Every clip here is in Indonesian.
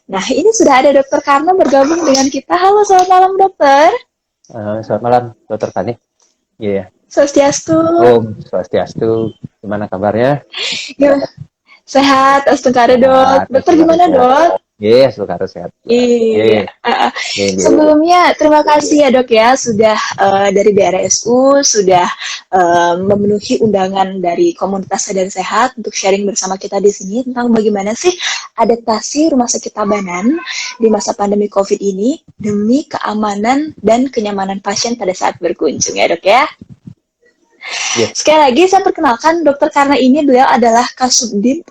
Nah, ini sudah ada Dokter Karna bergabung dengan kita. Halo, selamat malam dokter. Selamat malam, Dokter Fani. Iya. Swastiastu. Om Swastiastu. Gimana kabarnya? Gimana? Sehat, Astungkara dok. Sehat, Dokter selalu gimana sehat. dok? Iya, selalu sehat juga. Iya. Iya, iya, iya. Sebelumnya terima kasih ya dok ya sudah dari BRSU sudah memenuhi undangan dari komunitas sadar sehat untuk sharing bersama kita di sini tentang bagaimana sih adaptasi rumah sakit Tabanan di masa pandemi COVID ini demi keamanan dan kenyamanan pasien pada saat berkunjung ya dok ya. Iya. Sekali lagi saya perkenalkan dokter karena ini beliau adalah Kasubdit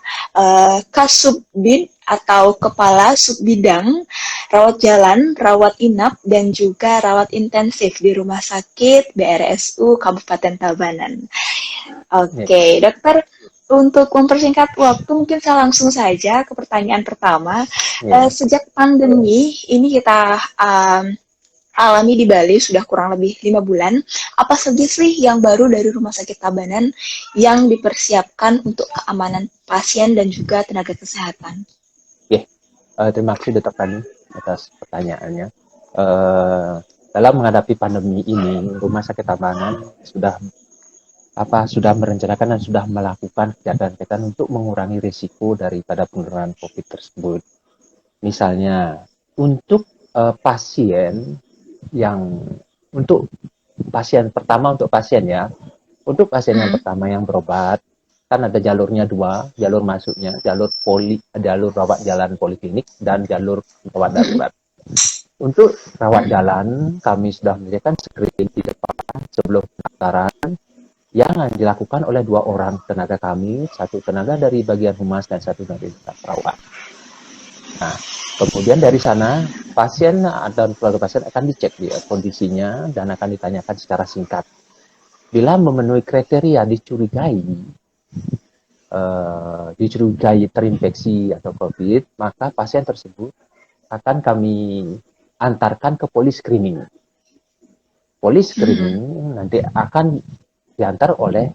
atau Kepala Subbidang Rawat Jalan, Rawat Inap, dan juga Rawat Intensif di Rumah Sakit BRSU Kabupaten Tabanan. Iya. Oke, dokter, untuk mempersingkat waktu, mungkin saya langsung saja ke pertanyaan pertama. Iya. Sejak pandemi ini kita alami di Bali sudah kurang lebih 5 bulan. Apa saja sih yang baru dari Rumah Sakit Tabanan yang dipersiapkan untuk keamanan pasien dan juga tenaga kesehatan? Iya. Terima kasih Dokter Fani atas pertanyaannya. Eh, Dalam menghadapi pandemi ini, Rumah Sakit Tabanan sudah merencanakan dan sudah melakukan kegiatan-kegiatan untuk mengurangi risiko daripada penularan COVID tersebut. Misalnya, untuk pasien yang untuk untuk pasien ya, untuk pasien yang Mm-mm. pertama yang berobat, kan ada jalurnya dua, jalur masuknya, jalur rawat jalan poliklinik dan jalur rawat Mm-mm. darurat. Untuk rawat jalan, kami sudah menyediakan screening di depan sebelum pendaftaran yang dilakukan oleh 2 orang tenaga kami, satu tenaga dari bagian humas dan satu dari perawat. Nah, kemudian dari sana pasien dan keluarga pasien akan dicek dia kondisinya dan akan ditanyakan secara singkat. Bila memenuhi kriteria dicurigai terinfeksi atau COVID, maka pasien tersebut akan kami antarkan ke polis screening. Polis Mm-mm. screening nanti akan diantar oleh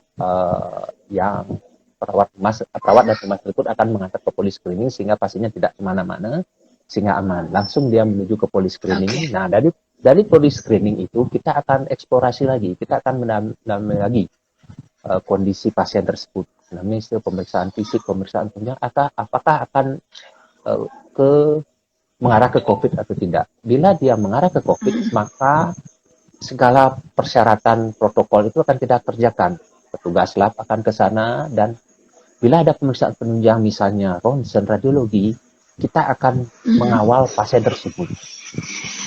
yang perawat dan humas tersebut akan mengantar ke polis screening sehingga pasiennya tidak kemana-mana, sehingga aman. Langsung dia menuju ke polis screening. Oke. Nah, dari polis screening itu kita akan eksplorasi lagi, kita akan mendalami lagi kondisi pasien tersebut. Namanya pemeriksaan fisik, pemeriksaan punya apakah akan ke mengarah ke COVID atau tidak. Bila dia mengarah ke COVID, Mm-mm. maka segala persyaratan protokol itu akan kita kerjakan. Petugas lab akan ke sana dan bila ada pemeriksaan penunjang misalnya ronsen radiologi, kita akan Mm-mm. mengawal pasien tersebut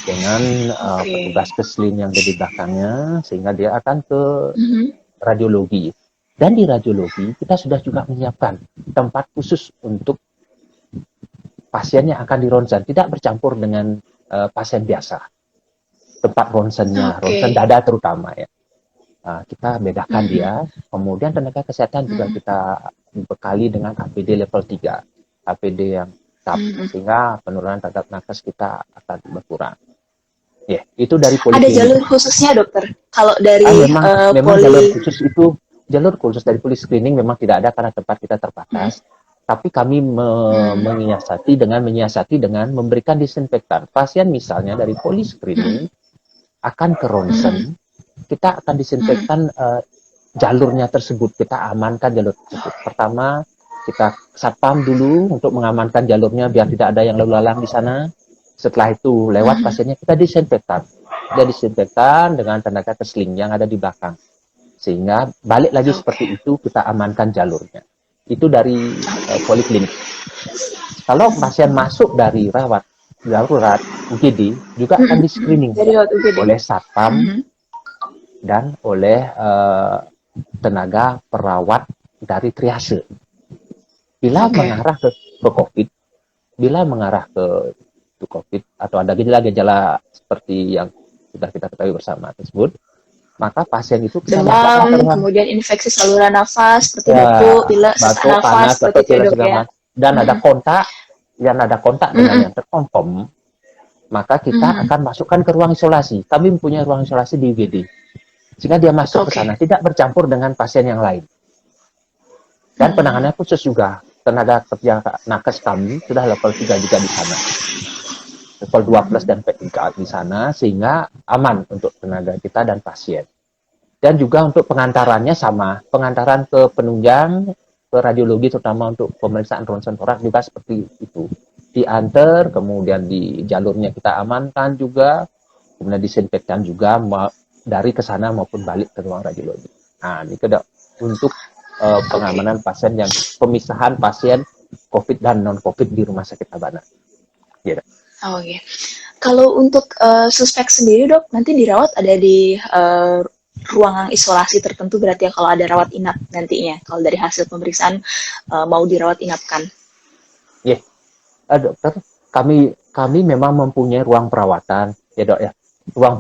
dengan Oke. petugas keslin yang ada di belakangnya sehingga dia akan ke Mm-mm. radiologi. Dan di radiologi kita sudah juga menyiapkan tempat khusus untuk pasien yang akan dironsen, tidak bercampur dengan pasien biasa. Tempat ronsennya, ronsen Oke. dada terutama ya. Kita bedakan Mm-mm. dia, kemudian tenaga kesehatan juga Mm-mm. kita bekali dengan APD level 3, APD yang tetap, Mm-mm. sehingga penurunan terhadap nakes kita akan berkurang. Ya, itu dari Ada poliklinik. jalur khususnya dokter. Kalau dari Memang memang poli. jalur khusus dari polis screening memang tidak ada karena tempat kita Mm-mm. terbatas. Tapi kami Mm-mm. menyiasati dengan memberikan disinfektan. Pasien misalnya dari polis screening akan ke ronsen, Mm-mm. kita akan Mm-mm. disinfektan jalurnya tersebut, kita amankan jalur tersebut. Pertama, kita satpam dulu untuk mengamankan jalurnya biar tidak ada yang lalu lalang di sana. Setelah itu lewat Mm-mm. pasiennya kita disinfektan. Kita disinfektan dengan tenaga kesling yang ada di belakang. Sehingga balik lagi seperti Oke. itu kita amankan jalurnya. Itu dari Oke. poliklinik. Kalau pasien masuk dari rawat darurat UGD juga akan Mm-mm. di screening Dari waktu gede. oleh satpam Mm-mm. dan oleh tenaga perawat dari triase. Bila Oke. mengarah ke COVID, bila mengarah ke COVID atau ada gejala-gejala seperti yang sudah kita ketahui bersama tersebut, maka pasien itu kita masukkan ke Demam, ruang kemudian infeksi saluran nafas seperti batuk, ya, pilek, sesak batuk, nafas panas, seperti atau itu ya pilek dok ya. segala macam, dan Mm-mm. ada kontak dengan Mm-mm. yang terkonfirm, maka kita Mm-mm. akan masukkan ke ruang isolasi. Kami mempunyai ruang isolasi di UGD. Sehingga dia masuk ke Oke. sana, tidak bercampur dengan pasien yang lain. Dan Mm-mm. penanganannya khusus juga. tenaga kerja nakes kami sudah level 3 juga di sana. Level 2 plus dan P3 di sana, sehingga aman untuk tenaga kita dan pasien. Dan juga untuk pengantarannya sama, pengantaran ke penunjang, ke radiologi terutama untuk pemeriksaan ronsen torak juga seperti itu. Diantar, kemudian di jalurnya kita amankan juga, kemudian disinfektan juga dari ke sana maupun balik ke ruang radiologi. Nah, ini untuk pengamanan pasien yang pemisahan pasien COVID dan non-COVID di Rumah Sakit Sabana. Gitu. Oh iya. Kalau untuk suspek sendiri dok, nanti dirawat ada di ruangan isolasi tertentu berarti ya kalau ada rawat inap nantinya. Kalau dari hasil pemeriksaan mau dirawat inapkan. Ya, dokter, kami memang mempunyai ruang perawatan, ya dok ya. Ruang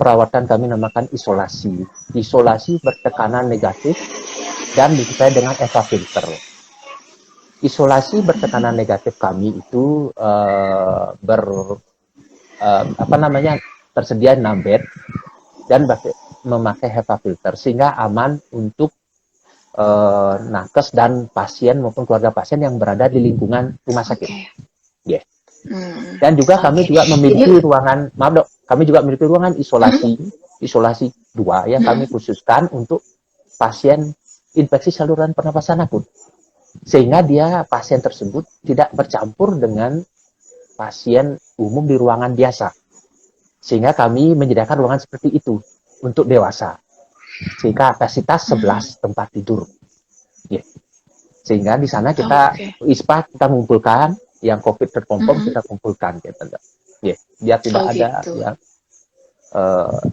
perawatan kami namakan isolasi. Isolasi bertekanan negatif dan disertai dengan HEPA filter. Isolasi bertekanan negatif kami itu tersedia 6 bed dan memakai HEPA filter sehingga aman untuk nakes dan pasien maupun keluarga pasien yang berada di lingkungan rumah sakit. Okay. Yeah. Dan juga kami juga memiliki ruangan, maaf dok, kami juga memiliki ruangan isolasi 2 yang kami khususkan untuk pasien infeksi saluran pernapasan akut. Sehingga pasien tersebut tidak bercampur dengan pasien umum di ruangan biasa. Sehingga kami menyediakan ruangan seperti itu untuk dewasa. Sehingga kapasitas 11 tempat tidur. Yeah. Sehingga di sana kita ISPA kita mengumpulkan yang COVID terkonfirm kita kumpulkan gitu. Yeah. Biar tidak ada yang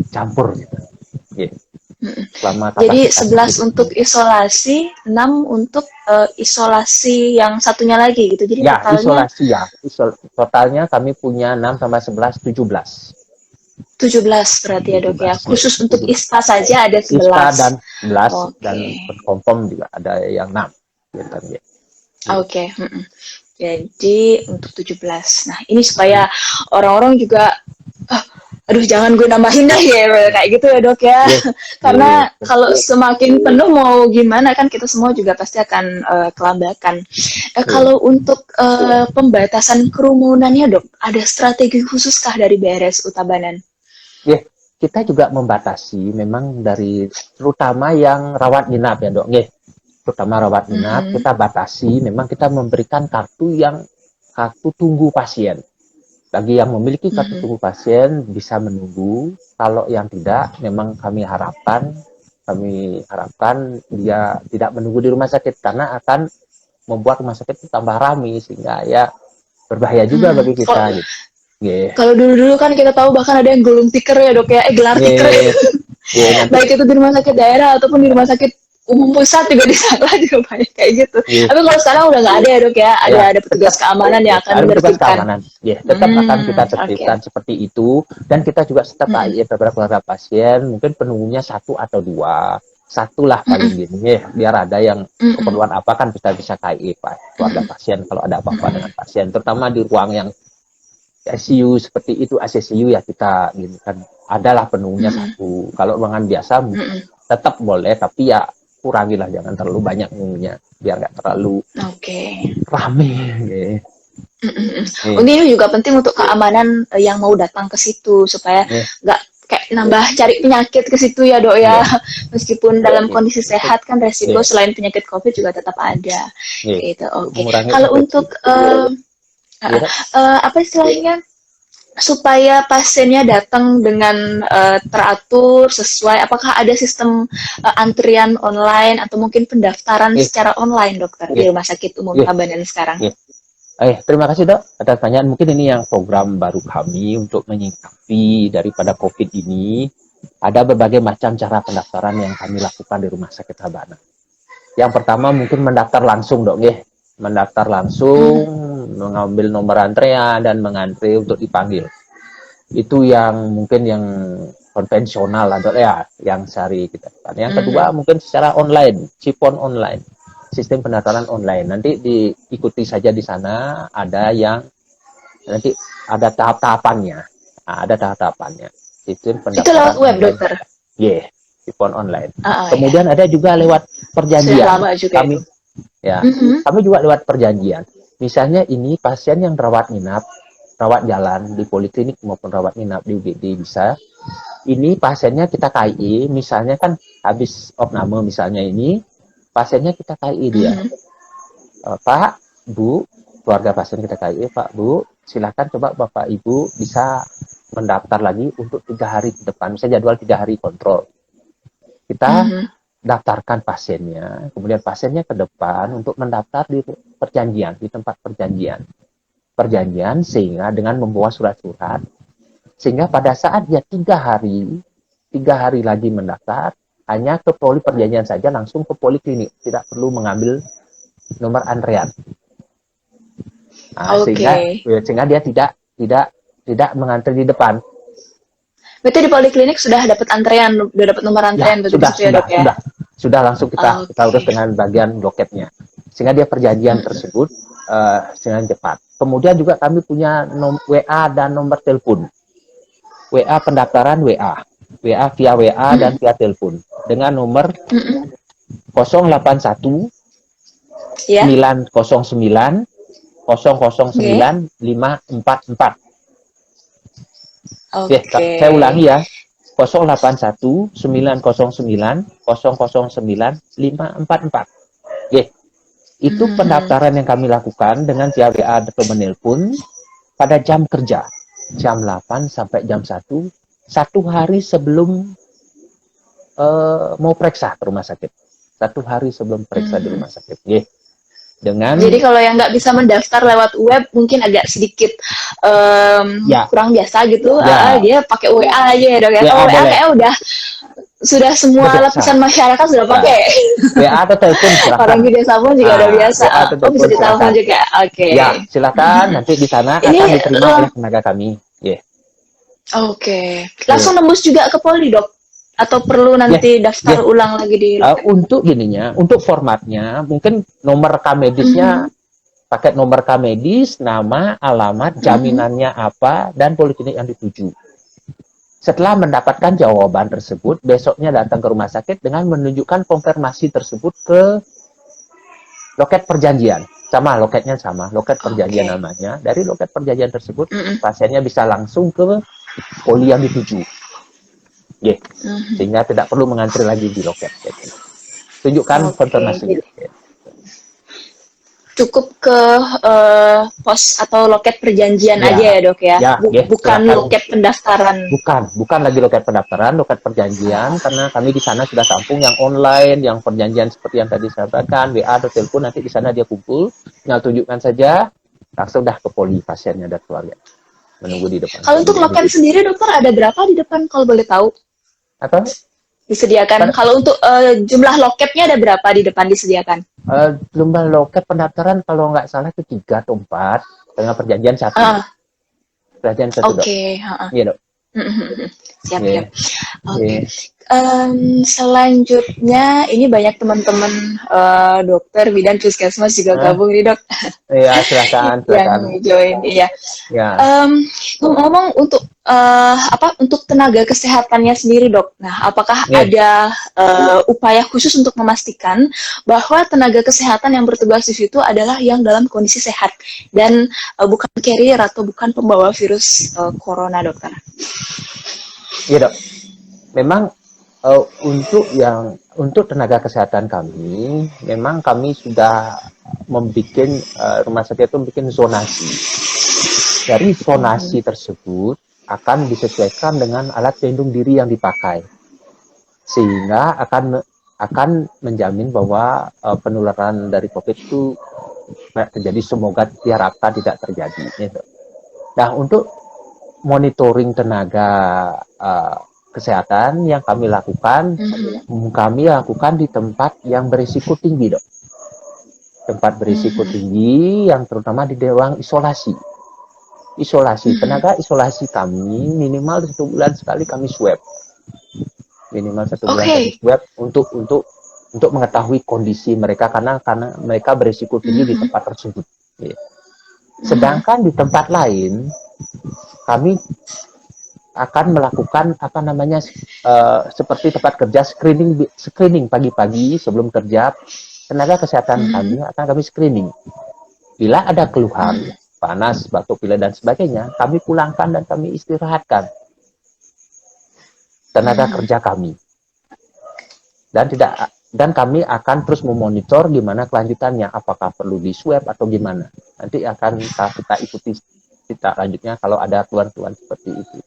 campur gitu. Yeah. Jadi 11 untuk isolasi, 6 untuk isolasi yang satunya lagi gitu. Jadi ya, totalnya totalnya kami punya 6 tambah 11 17. 17 berarti ya dok ya. Khusus untuk ISPA saja ada 11. ISPA dan 11 dan confirm juga ada yang 6 gitu ya. Oke. Jadi untuk 17. Nah, ini supaya orang-orang juga aduh jangan gue nambahin dah ya kayak gitu ya dok ya. Karena kalau semakin penuh mau gimana kan kita semua juga pasti akan kelambakan. Kalau untuk pembatasan kerumunannya dok, ada strategi khususkah dari BRSU Tabanan? Ya, kita juga membatasi memang dari terutama yang rawat inap ya dok. Terutama rawat inap kita batasi, memang kita memberikan kartu tunggu pasien. Bagi yang memiliki kartu tunggu pasien bisa menunggu. Kalau yang tidak, memang kami harapkan dia tidak menunggu di rumah sakit karena akan membuat rumah sakit itu tambah ramai sehingga ya berbahaya juga bagi kita. Gitu. Kalau dulu-dulu kan kita tahu bahkan ada yang gulung tikar ya dok ya, gelar tikar. Baik itu di rumah sakit daerah ataupun di rumah sakit umum pusat juga di sana juga banyak kayak gitu. Tapi kalau sekarang udah nggak ada ya dok ya, ada petugas keamanan yang akan menertibkan. Tetap akan kita tertibkan seperti itu dan kita juga tetap beberapa keluarga pasien mungkin penunggunya 1 atau 2. 1 lah paling gini biar ada yang keperluan apa kan kita bisa KI keluarga pasien kalau ada apa-apa dengan pasien, terutama di ruang yang ICU seperti itu, ICU ya kita gini kan adalah penunggunya 1. Kalau ruangan biasa tetap boleh tapi ya kurangilah, jangan terlalu banyak penunggunya biar nggak terlalu rame. Ini juga penting untuk keamanan yang mau datang ke situ supaya nggak kayak nambah cari penyakit ke situ ya dok ya. Meskipun dalam kondisi sehat kan resiko selain penyakit COVID juga tetap ada. Gitu. Kalau untuk apa istilahnya supaya pasiennya datang dengan teratur sesuai, apakah ada sistem antrian online atau mungkin pendaftaran secara online dokter di Rumah Sakit Umum Tabanan sekarang? Terima kasih dok atas pertanyaan. Mungkin ini yang program baru kami untuk menyikapi daripada COVID ini. Ada berbagai macam cara pendaftaran yang kami lakukan di Rumah Sakit Tabanan. Yang pertama mungkin mendaftar langsung dok, mendaftar langsung, mengambil nomor antrean dan mengantri untuk dipanggil. Itu yang mungkin yang konvensional atau yang sehari kita. Yang kedua mungkin secara online, sipon online, sistem pendaftaran online. Nanti diikuti saja di sana, ada yang nanti ada tahap-tahapannya. Ada tahap-tahapannya. Sistem pendaftaran. Itu lewat web dokter. Sipon online. Kemudian ada juga lewat perjanjian. Sudah lama juga kami itu. Ya, Mhm. kami juga lewat perjanjian. Misalnya ini pasien yang rawat inap, rawat jalan di poliklinik maupun rawat inap di UGD bisa. Ini pasiennya kita KIE, misalnya kan habis opname misalnya ini, pasiennya kita KIE dia. Mhm. Pak, Bu, keluarga pasien kita KIE, Pak, Bu, silakan coba Bapak Ibu bisa mendaftar lagi untuk 3 hari ke depan. Misalnya jadwal 3 hari kontrol. Kita Mhm. daftarkan pasiennya, kemudian pasiennya ke depan untuk mendaftar di perjanjian, di tempat perjanjian sehingga dengan membawa surat-surat, sehingga pada saat dia 3 hari lagi mendaftar, hanya ke poli perjanjian saja langsung ke poliklinik, tidak perlu mengambil nomor antrean. Nah, Oke. sehingga dia tidak mengantri di depan. Berarti di poliklinik sudah dapat antrean, udah dapat nomor Ya, antrean berarti di situ ya, Dok ya? sudah langsung kita urus Oke. dengan bagian loketnya. Sehingga dia perjanjian Mhm. tersebut dengan cepat. Kemudian juga kami punya WA dan nomor telepon. WA pendaftaran WA via WA dan Mhm. via telepon dengan nomor Mhm. 081 Ya. 909 Oke. 009 544. Oke, Oke. saya ulangi ya. 081 909 009 544. Oke, itu Mhm. pendaftaran yang kami lakukan dengan via WA atau menelpon pada jam kerja. Jam 8 sampai jam 1 hari sebelum mau periksa ke rumah sakit. 1 hari sebelum periksa di Mhm. rumah sakit. Oke. Dengan Jadi kalau yang nggak bisa mendaftar lewat web mungkin agak sedikit ya, kurang biasa gitu, ya, dia pakai WA aja ya, Dok ya. Kalau WA WA boleh. kayak udah sudah Udah semua biasa. lapisan masyarakat sudah Ya. pakai. WA atau telepon Orang silakan. di desa pun juga udah biasa. WA atau Oh, bisa telepon ditelepon silakan. juga. Oke. Ya, silakan. Nanti di sana Ini akan diterima oleh tenaga kami. Yeah. oke. Yeah. Langsung nembus juga ke Poli, Dok? Atau perlu Yeah. nanti daftar Yeah. ulang lagi di loket? Untuk gininya, untuk formatnya, mungkin nomor rekam medisnya, Mhm. paket nomor rekam medis, nama, alamat, Mhm. jaminannya apa, dan poliklinik yang dituju. Setelah mendapatkan jawaban tersebut, besoknya datang ke rumah sakit dengan menunjukkan konfirmasi tersebut ke loket perjanjian. Sama, loketnya sama. Loket perjanjian Oke. namanya. Dari loket perjanjian tersebut, Mhm. pasiennya bisa langsung ke poli yang dituju. Yeah. Mhm. Sehingga tidak perlu mengantri lagi di loket. Tunjukkan Oke. konfirmasinya. Cukup ke pos atau loket perjanjian Ya, aja ya, Dok ya. ya, ya, Bukan silakan. loket pendaftaran. Bukan lagi loket pendaftaran, loket perjanjian, karena kami di sana sudah tampung yang online, yang perjanjian seperti yang tadi saya katakan, WA atau telepon, nanti di sana dia kumpul, tinggal tunjukkan saja, langsung dah ke poli pasiennya dan keluarga, menunggu di depan Kalau poli untuk yang loket dituju. sendiri, Dokter, ada berapa di depan kalau boleh tahu? Atau Disediakan. pada Kalau untuk jumlah loketnya ada berapa di depan disediakan? jumlah loket pendaftaran kalau nggak salah itu 3 atau 4, dengan perjanjian satu, Ah, Dok. oke. Iya dok. Siap, Iya, siap. Oke. iya, Selanjutnya, ini banyak teman-teman dokter bidan puskesmas juga ah, gabung nih, Dok, iya silakan, yang silakan. join. Iya. Ya, Em, Ngomong untuk untuk tenaga kesehatannya sendiri, Dok. Nah, apakah nih, ada upaya khusus untuk memastikan bahwa tenaga kesehatan yang bertugas di situ adalah yang dalam kondisi sehat dan bukan carrier atau bukan pembawa virus corona, Dokter? iya dok. Memang untuk tenaga kesehatan kami, memang kami sudah membuat rumah sakit itu membuat zonasi. Dari zonasi tersebut akan disesuaikan dengan alat pelindung diri yang dipakai, sehingga akan menjamin bahwa penularan dari COVID itu tidak terjadi. Semoga diharapkan tidak terjadi. Gitu. Nah, untuk monitoring tenaga kesehatan yang kami lakukan di tempat yang berisiko tinggi, dok. Tempat berisiko tinggi yang terutama di ruang isolasi. Tenaga isolasi kami minimal 1 bulan sekali kami swab. Minimal 1 bulan kami Oke. swab untuk mengetahui kondisi mereka karena mereka berisiko tinggi di tempat tersebut. Sedangkan di tempat lain kami akan melakukan seperti tempat kerja screening pagi-pagi sebelum kerja, tenaga kesehatan Mhm. kami akan kami screening. Bila ada keluhan, panas, batuk pilek dan sebagainya, kami pulangkan dan kami istirahatkan tenaga Mhm. kerja kami. Dan kami akan terus memonitor gimana kelanjutannya, apakah perlu di swab atau gimana. Nanti akan kita ikuti kita lanjutnya kalau ada keluhan-keluhan seperti itu.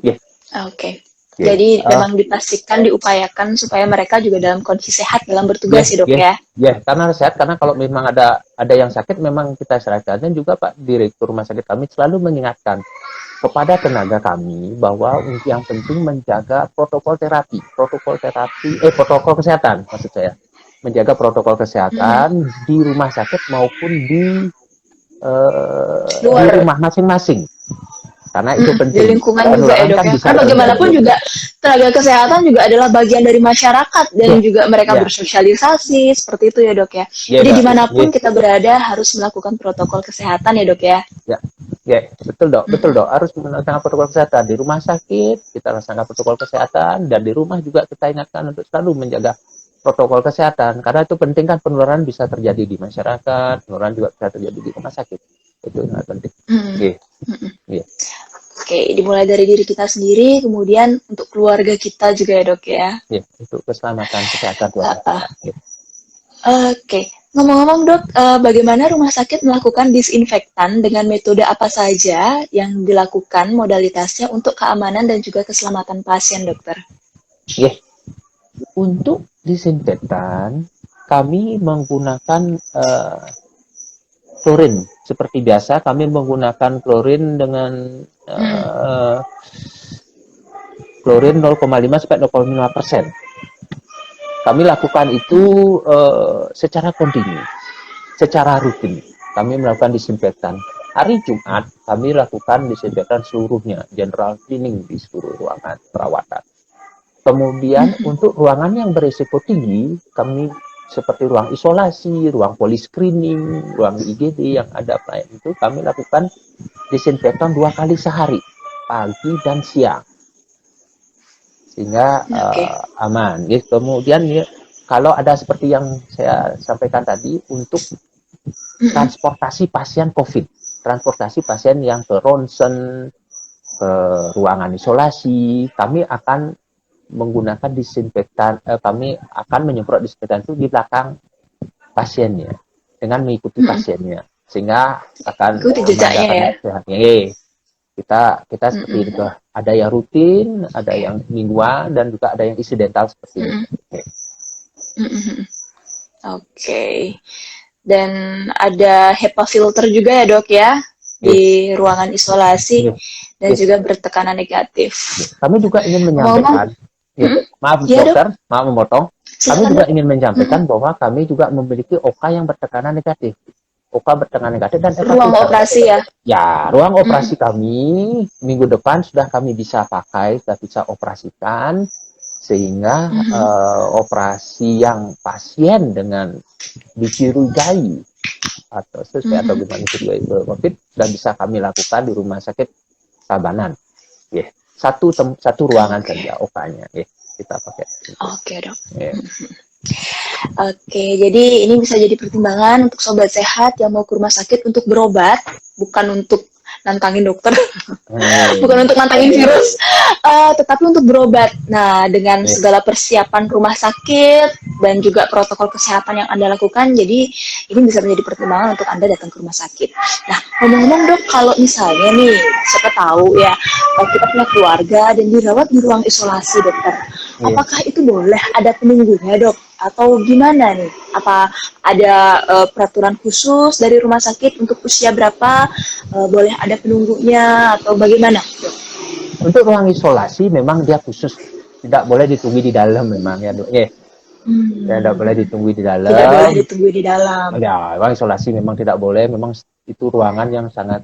Yeah. Oke. Yeah. Jadi memang dipastikan, diupayakan supaya mereka juga dalam kondisi sehat dalam bertugas ya dok ya. Karena sehat, karena kalau memang ada yang sakit memang kita serahkan. Dan juga Pak Direktur Rumah Sakit kami selalu mengingatkan kepada tenaga kami bahwa yang penting menjaga protokol kesehatan maksud saya, menjaga protokol kesehatan di rumah sakit maupun di Luar rumah masing-masing, karena itu di penting. lingkungan juga ya Penularan dok kan ya. bisa Karena bagaimanapun terjadi. juga tenaga kesehatan juga adalah bagian dari masyarakat dan juga mereka bersosialisasi seperti itu ya dok ya. Jadi dimanapun kita berada harus melakukan protokol kesehatan ya dok ya. Betul dok, harus melaksanakan protokol kesehatan di rumah sakit, kita laksanakan protokol kesehatan, dan di rumah juga kita ingatkan untuk selalu menjaga protokol kesehatan, karena itu penting kan, penularan bisa terjadi di masyarakat, penularan juga bisa terjadi di rumah sakit, itu sangat penting. Oke, dimulai dari diri kita sendiri, kemudian untuk keluarga kita juga ya dok ya. Untuk keselamatan kesehatan keluarga. Oke. Ngomong-ngomong dok, bagaimana rumah sakit melakukan disinfektan dengan metode apa saja yang dilakukan modalitasnya untuk keamanan dan juga keselamatan pasien dokter? Untuk disinfektan, kami menggunakan klorin. Seperti biasa, kami menggunakan klorin dengan klorin 0,5 sampai 0,5%. Kami lakukan itu secara kontinu, secara rutin. Kami melakukan disinfektan. Hari Jumat, kami lakukan disinfektan seluruhnya, general cleaning di seluruh ruangan perawatan. Kemudian untuk ruangan yang berisiko tinggi, kami seperti ruang isolasi, ruang poliscreening, ruang IGD yang ada pelayan itu, kami lakukan disinfektan 2 kali sehari, pagi dan siang, sehingga aman. Kemudian kalau ada seperti yang saya sampaikan tadi, untuk transportasi pasien COVID, transportasi pasien yang ke ronsen, ke ruangan isolasi, kami akan menggunakan disinfektan, kami akan menyemprot disinfektan itu di belakang pasiennya dengan mengikuti pasiennya, sehingga akan jejaknya ya. Kita seperti itu, ada yang rutin, ada yang mingguan, dan juga ada yang insidental seperti itu. Oke. Dan ada HEPA filter juga ya dok ya di ruangan isolasi dan juga bertekanan negatif. Kami juga ingin menyampaikan, maaf dokter, maaf memotong. Kami juga ingin menyampaikan bahwa kami juga memiliki OK yang bertekanan negatif. OK bertekanan negatif dan ruang operasi ya. Ya, ruang operasi kami minggu depan sudah kami bisa pakai, sudah bisa operasikan, sehingga operasi yang pasien dengan dicurigai atau sesuai atau gimana dicurigai COVID sudah bisa kami lakukan di rumah sakit Tabanan. Satu ruangan saja OK-nya, kita pakai. Oke dok. Oke, jadi ini bisa jadi pertimbangan untuk sobat sehat yang mau ke rumah sakit untuk berobat, bukan untuk nantangin dokter, bukan untuk nantangin virus, tetapi untuk berobat. Nah, dengan segala persiapan rumah sakit dan juga protokol kesehatan yang Anda lakukan, jadi ini bisa menjadi pertimbangan untuk Anda datang ke rumah sakit. Nah, ngomong-ngomong dok, kalau misalnya nih, siapa tahu ya, kita punya keluarga dan dirawat di ruang isolasi dokter, apakah itu boleh ada penunggunya dok? Atau gimana nih? Apa ada peraturan khusus dari rumah sakit untuk usia berapa boleh ada penunggunya atau bagaimana? Untuk ruang isolasi memang dia khusus, tidak boleh ditunggu di dalam memang ya dok. Tidak boleh ditunggu di dalam. Tidak boleh ditunggu di dalam. Ya, ruang isolasi memang tidak boleh. Memang itu ruangan yang sangat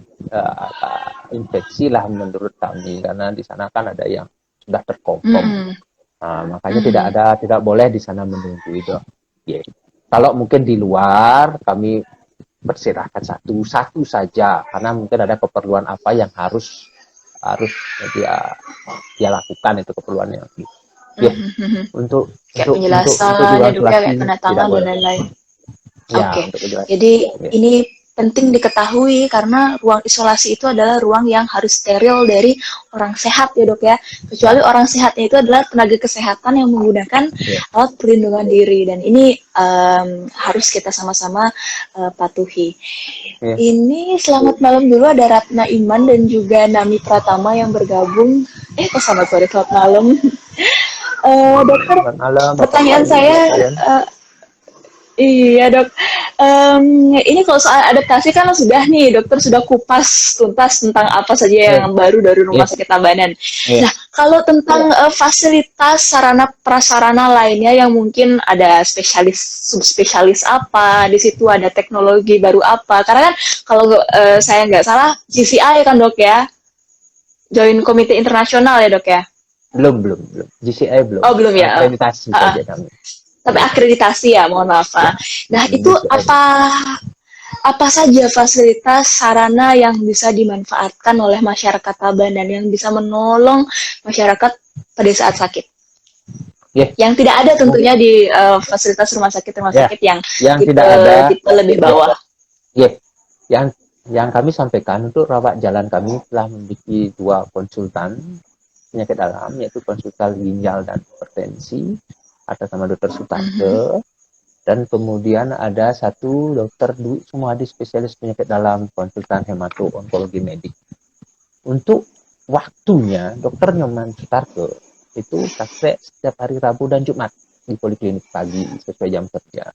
infeksi lah menurut kami, karena di sana kan ada yang sudah terkompom. Makanya tidak boleh di sana menunggu itu. Kalau mungkin di luar kami persilahkan satu saja, karena mungkin ada keperluan apa yang harus dia lakukan, itu keperluannya. Untuk penjelasan, isolasi kayak pendatangan dan lain-lain. Ya, Oke, untuk kejelasan. jadi Ya. ini penting diketahui karena ruang isolasi itu adalah ruang yang harus steril dari orang sehat ya dok ya. Kecuali Ya. orang sehatnya itu adalah tenaga kesehatan yang menggunakan Ya. alat perlindungan diri dan ini harus kita sama-sama patuhi. Ya. Ini selamat malam dulu ada Ratna Iman dan juga Nami Pratama yang bergabung. Selamat sore, selamat malam. Dokter, Selamat malam, Bapak-Bapak, pertanyaan Ibu-Ibu saya sekalian. iya dok, ini kalau soal adaptasi kan sudah nih dokter sudah kupas tuntas tentang apa saja Ya. yang baru dari Rumah Ya. Sakit Tabanan. Ya. Nah kalau tentang fasilitas sarana prasarana lainnya yang mungkin ada spesialis subspesialis apa di situ ada teknologi baru apa karena kan kalau saya nggak salah GCI kan dok ya, Joint Komite Internasional ya dok ya. Belum. GCI belum. Oh belum ya. Akreditasi saja kami. Tapi akreditasi ya, mohon maaf Pak. Nah itu GCI. apa saja fasilitas sarana yang bisa dimanfaatkan oleh masyarakat Tabanan yang bisa menolong masyarakat pada saat sakit? Yeah. Yang tidak ada tentunya di fasilitas rumah sakit yang tidak ada tipe lebih bawah. Yang kami sampaikan untuk rawat jalan kami telah memiliki 2 konsultan penyakit dalam, yaitu konsultan ginjal dan hipertensi atas nama Dr. Sutarke, dan kemudian ada 1 Dr. Dwi Sumadi spesialis penyakit dalam konsultan hemato-onkologi medik. Untuk waktunya Dr. Nyoman Sutarke itu praktek setiap hari Rabu dan Jumat di poliklinik pagi sesuai jam kerja.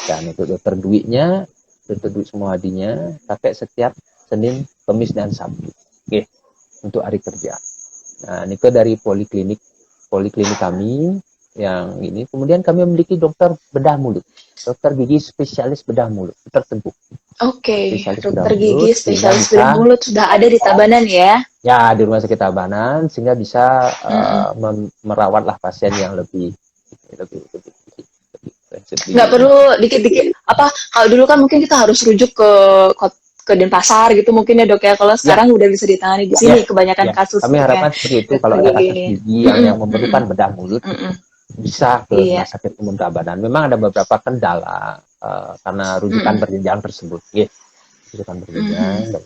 Dan untuk Dr. Dwi-nya, Dr. Dwi Sumadinya praktek setiap Senin, Kamis dan Sabtu. Oke, untuk hari kerja. Nah, ini dari poliklinik kami yang ini. Kemudian kami memiliki dokter bedah mulut, dokter gigi spesialis bedah mulut, tertentu. Oke, dokter gigi spesialis bedah mulut sudah ada di Tabanan ya? Ya, di Rumah Sakit Tabanan, sehingga bisa merawatlah pasien yang lebih nggak perlu dikit-dikit apa kalau dulu kan mungkin kita harus rujuk ke Denpasar gitu mungkin ya dok ya, kalau sekarang udah bisa ditangani di sini kebanyakan kasus. Kami harapkan seperti itu. Kalau ada kasus gigi yang memerlukan bedah mulut bisa ke Rumah Sakit Umum Tabanan. Memang ada beberapa kendala karena rujukan berjenjang tersebut, rujukan berjenjang,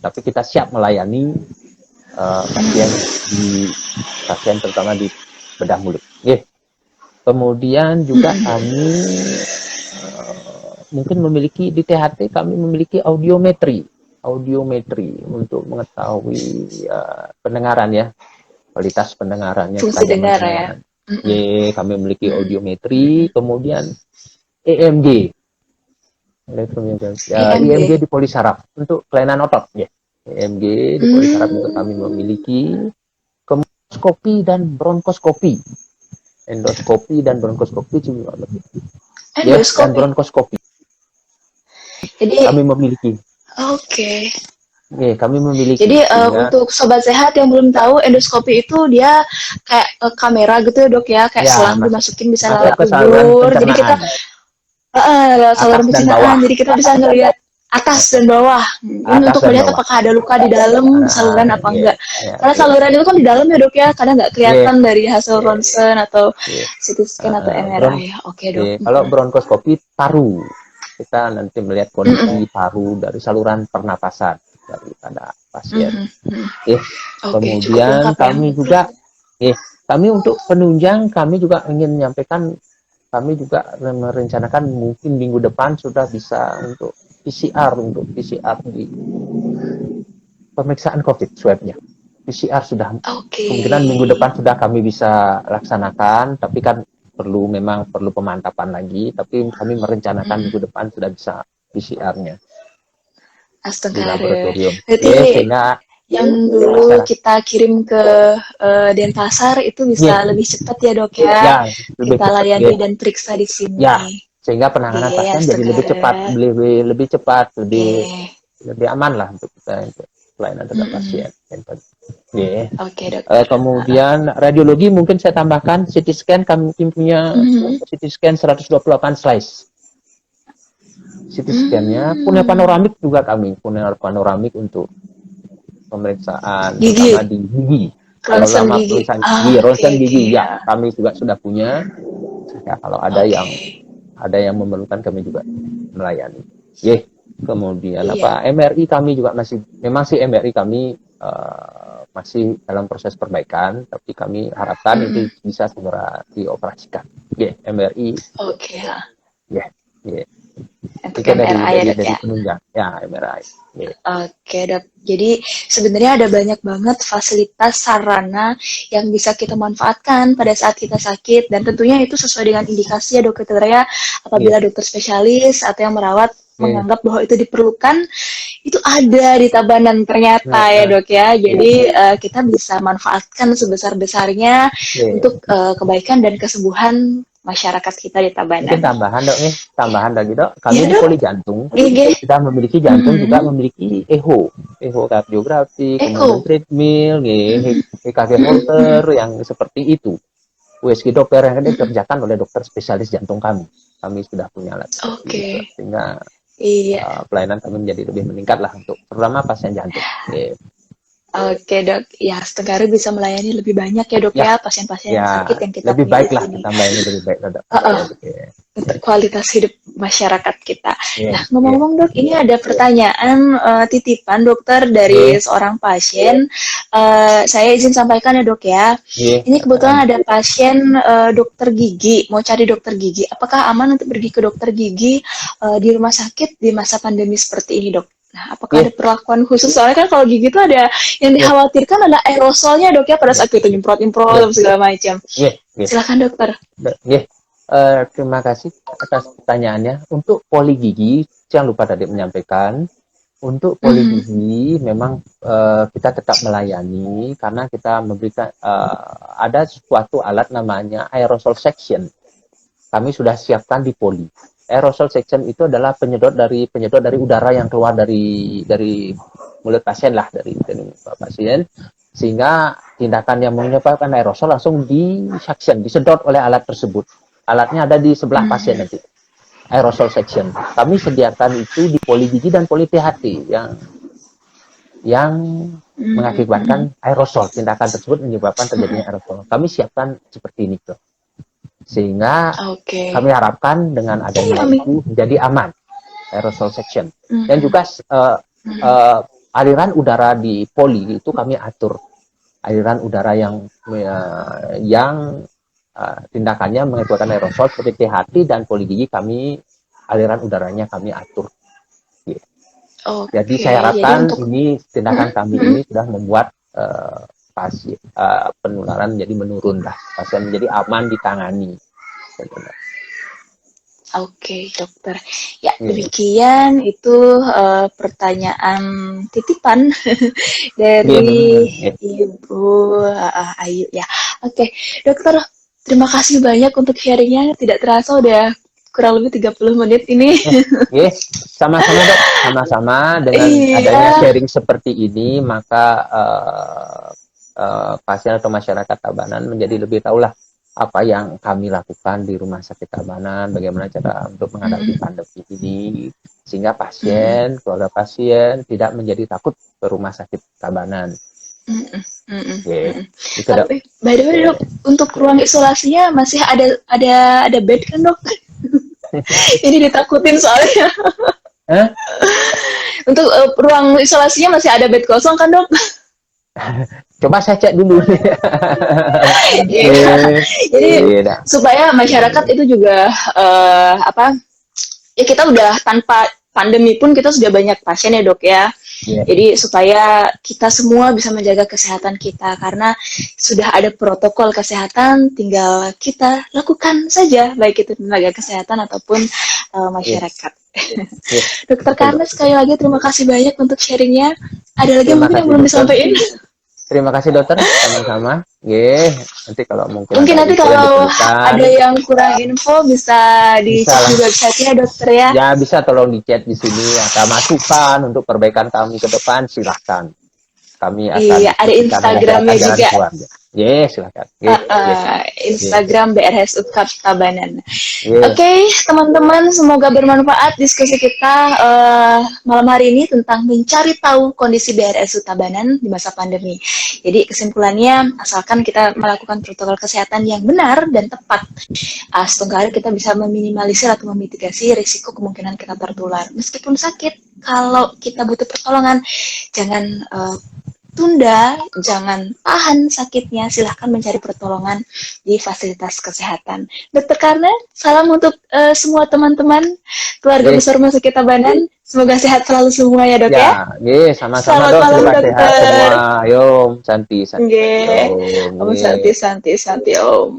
tapi kita siap melayani pasien terutama di bedah mulut. Kemudian juga kami mungkin memiliki di THT, kami memiliki audiometri untuk mengetahui pendengaran ya, kualitas pendengarannya. Fungsi dengar ya. Kami memiliki audiometri, kemudian EMG, EMG di polisaraf untuk kelainan otot ya. EMG di polisaraf juga kami memiliki, endoskopi dan bronkoskopi. Endoskopi dan bronkoskopi juga memiliki. Dan bronkoskopi. Jadi kami memiliki. Oke. Kami memiliki. Jadi untuk sobat sehat yang belum tahu, endoskopi itu dia kayak kamera gitu ya dok ya, kayak selang dimasukin bisa lewat ubur. Jadi kita lewat saluran pencernaan. Jadi kita bisa ngelihat atas dan bawah. Ini untuk melihat apakah ada luka di dalam saluran apa enggak. Karena saluran itu kan di dalam ya dok ya, kadang nggak kelihatan dari hasil ronsen atau CT scan atau MRI. Oke dok. Kalau bronkoskopi paru, kita nanti melihat kondisi paru dari saluran pernapasan daripada pasien. Kemudian kami juga, kami untuk penunjang kami juga ingin menyampaikan, kami juga merencanakan mungkin minggu depan sudah bisa untuk PCR di pemeriksaan COVID swabnya. PCR sudah kemungkinan minggu depan sudah kami bisa laksanakan, tapi kan memang perlu pemantapan lagi, tapi kami merencanakan minggu depan sudah bisa PCR-nya di laboratorium. Sehingga yang dulu kita kirim ke Denpasar itu bisa lebih cepat ya dok ya, kita layani dan periksa di sini. Sehingga penanganan pasien jadi lebih cepat, lebih aman lah untuk kita, pelayanan terhadap pasien. Kemudian radiologi mungkin saya tambahkan, CT scan kami punya CT scan 128 slice. CT scan-nya, punya panoramik juga kami, punya panoramik untuk pemeriksaan terutama di gigi. Ronsen gigi, kami juga sudah punya. Ya, kalau ada yang ada yang memerlukan kami juga melayani. Ye, kemudian Iya. apa MRI kami juga masih, memang sih MRI kami masih dalam proses perbaikan, tapi kami harapkan itu bisa segera dioperasikan. Ye, MRI. Oke. Ye, ye. Untuk Itu MRI ya, Dok dari ya. penunjang. Ya, MRI. Ye. Oke, Dok. Jadi sebenarnya ada banyak banget fasilitas sarana yang bisa kita manfaatkan pada saat kita sakit, dan tentunya itu sesuai dengan indikasi ya dokter ya. Apabila dokter spesialis atau yang merawat menganggap bahwa itu diperlukan, itu ada di Tabanan ternyata ya dok ya. Jadi kita bisa manfaatkan sebesar-besarnya untuk kebaikan dan kesembuhan masyarakat kita di Tabanan. Mungkin tambahan lagi dok. Kami Ya, di dok. Poli Jantung, kita memiliki jantung juga memiliki echo kardiografi, kemudian treadmill, EKG Holter yang seperti itu. USG Doppler yang dikerjakan oleh dokter spesialis jantung kami. Kami sudah punya alat seperti itu, sehingga pelayanan kami menjadi lebih meningkat lah untuk terutama pasien jantung. Oke dok, ya Setengkari bisa melayani lebih banyak ya dok ya pasien-pasien yang sakit yang kita lebih punya baik di lah, sini. kita melayani lebih baik dok. Untuk kualitas hidup masyarakat kita. Nah ngomong-ngomong dok, ini ada pertanyaan titipan dokter dari seorang pasien. Saya izin sampaikan ya dok ya. Ini kebetulan ada pasien dokter gigi, mau cari dokter gigi. Apakah aman untuk pergi ke dokter gigi di rumah sakit di masa pandemi seperti ini dok? Nah, apakah ada perlakuan khusus? Soalnya kan kalau gigi itu ada yang dikhawatirkan ada aerosolnya dok ya pada saat kita nyemprot-nyemprot segala macam. Silakan dokter. Terima kasih atas pertanyaannya. Untuk poli gigi, jangan lupa tadi menyampaikan, untuk poli gigi memang kita tetap melayani karena kita memberikan ada suatu alat namanya aerosol section. Kami sudah siapkan di poli. Aerosol section itu adalah penyedot dari udara yang keluar dari mulut pasien lah, dari pasien, sehingga tindakan yang menyebabkan aerosol langsung disedot oleh alat tersebut. Alatnya ada di sebelah pasien nanti. Aerosol section. Kami sediakan itu di poli gigi dan poli THT yang mengakibatkan aerosol. Tindakan tersebut menyebabkan terjadinya aerosol. Kami siapkan seperti ini tuh. Sehingga kami harapkan dengan adanya itu menjadi aman, aerosol section. Dan juga aliran udara di poli itu kami atur, aliran udara yang tindakannya mengeluarkan aerosol seperti THT dan poli gigi, kami aliran udaranya kami atur. Jadi saya harapkan ini tindakan kami ini sudah membuat pasien penularan menjadi menurun lah, pasien menjadi aman ditangani. Oke, dokter. Ya, demikian itu pertanyaan titipan dari Ibu Ayu ya. Oke, dokter, terima kasih banyak untuk sharingnya. Tidak terasa udah kurang lebih 30 menit ini. Sama-sama dok, sama-sama dengan adanya sharing seperti ini, maka pasien atau masyarakat Tabanan menjadi lebih tahu lah apa yang kami lakukan di Rumah Sakit Tabanan, bagaimana cara untuk menghadapi pandemi ini, sehingga pasien, keluarga pasien tidak menjadi takut ke Rumah Sakit Tabanan. Tapi, by the way dok, untuk ruang isolasinya masih ada bed kan dok? Ini ditakutin soalnya. Untuk ruang isolasinya masih ada bed kosong kan dok? Coba saya cek dulu. Jadi supaya masyarakat itu juga ya kita udah tanpa pandemi pun kita sudah banyak pasien ya dok ya. Jadi supaya kita semua bisa menjaga kesehatan kita, karena sudah ada protokol kesehatan, tinggal kita lakukan saja, baik itu tenaga kesehatan ataupun masyarakat. Dokter Karnes, sekali lagi terima kasih banyak untuk sharingnya. Ada lagi mungkin yang belum disampaikan? Terima kasih dokter, sama-sama. Nanti kalau mungkin nanti kalau ada yang kurang info bisa dicek di website-nya dokter ya. Ya, bisa tolong dicek di sini, ada masukan untuk perbaikan kami ke depan, silahkan. Kami akan ada Instagramnya juga. Yes, silakan. Yes, yes, yes, Instagram BRS Utkap Tabanan. yes. Oke, teman-teman, semoga bermanfaat diskusi kita malam hari ini tentang mencari tahu kondisi BRS Tabanan di masa pandemi. Jadi kesimpulannya, asalkan kita melakukan protokol kesehatan yang benar dan tepat, setengah kita bisa meminimalisir atau memitigasi risiko kemungkinan kita tertular. Meskipun sakit, kalau kita butuh pertolongan, jangan tunda, jangan tahan sakitnya, silahkan mencari pertolongan di fasilitas kesehatan. Dokter Karna, salam untuk semua teman-teman keluarga Yes. besar Rumah Sakit Tabanan. Semoga sehat selalu semua ya dok ya. Yes, sama-sama Selamat dok. malam Semoga sehat dokter. semua. Yom, santi, santi. Nggih. Yom, Om yes. Santi Santi Santi Om.